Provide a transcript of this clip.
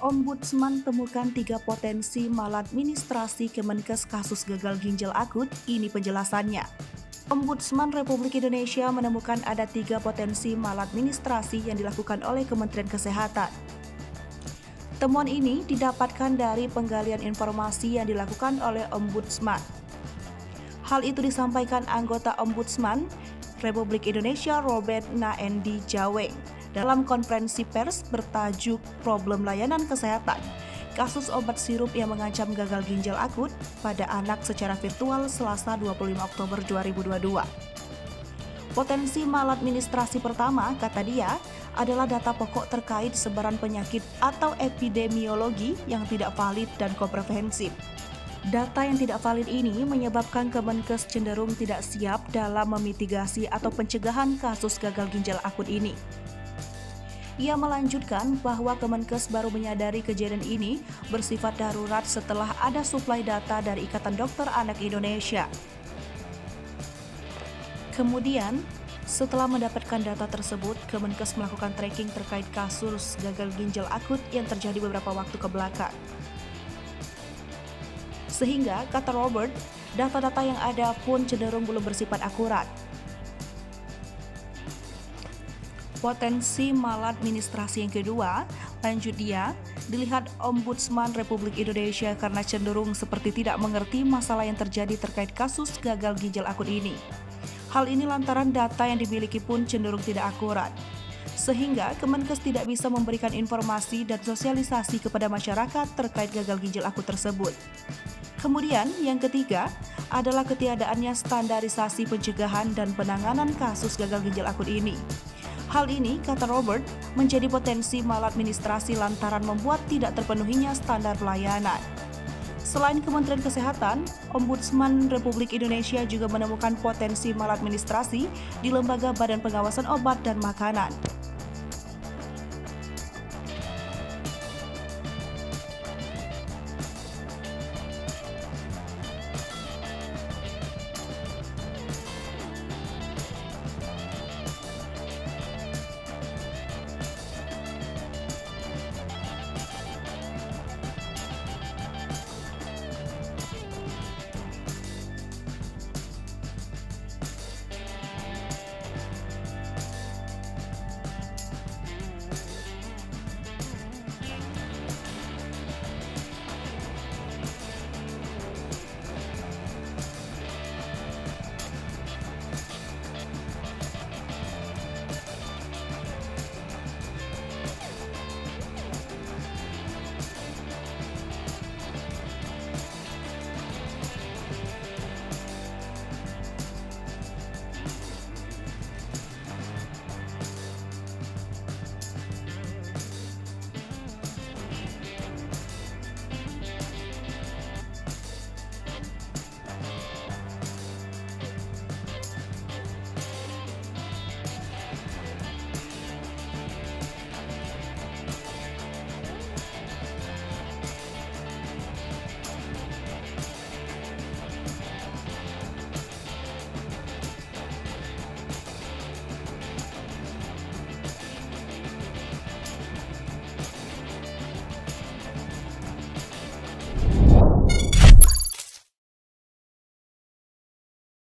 Ombudsman temukan 3 potensi maladministrasi Kemenkes kasus gagal ginjal akut, ini penjelasannya. Ombudsman Republik Indonesia menemukan ada 3 potensi maladministrasi yang dilakukan oleh Kementerian Kesehatan. Temuan ini didapatkan dari penggalian informasi yang dilakukan oleh Ombudsman. Hal itu disampaikan anggota Ombudsman Republik Indonesia Robert Naendi Jaweng dalam konferensi pers bertajuk Problem Layanan Kesehatan, kasus obat sirup yang mengancam gagal ginjal akut pada anak secara virtual Selasa 25 Oktober 2022. Potensi maladministrasi pertama, kata dia, adalah data pokok terkait sebaran penyakit atau epidemiologi yang tidak valid dan komprehensif. Data yang tidak valid ini menyebabkan Kemenkes cenderung tidak siap dalam memitigasi atau pencegahan kasus gagal ginjal akut ini. Ia melanjutkan bahwa Kemenkes baru menyadari kejadian ini bersifat darurat setelah ada suplai data dari Ikatan Dokter Anak Indonesia. Kemudian, setelah mendapatkan data tersebut, Kemenkes melakukan tracking terkait kasus gagal ginjal akut yang terjadi beberapa waktu ke belakang. Sehingga, kata Robert, data-data yang ada pun cenderung belum bersifat akurat. Potensi maladministrasi yang kedua, lanjut dia, dilihat Ombudsman Republik Indonesia karena cenderung seperti tidak mengerti masalah yang terjadi terkait kasus gagal ginjal akut ini. Hal ini lantaran data yang dimiliki pun cenderung tidak akurat. Sehingga Kemenkes tidak bisa memberikan informasi dan sosialisasi kepada masyarakat terkait gagal ginjal akut tersebut. Kemudian, yang ketiga adalah ketiadaannya standarisasi pencegahan dan penanganan kasus gagal ginjal akut ini. Hal ini, kata Robert, menjadi potensi maladministrasi lantaran membuat tidak terpenuhinya standar pelayanan. Selain Kementerian Kesehatan, Ombudsman Republik Indonesia juga menemukan potensi maladministrasi di Lembaga Badan Pengawasan Obat dan Makanan.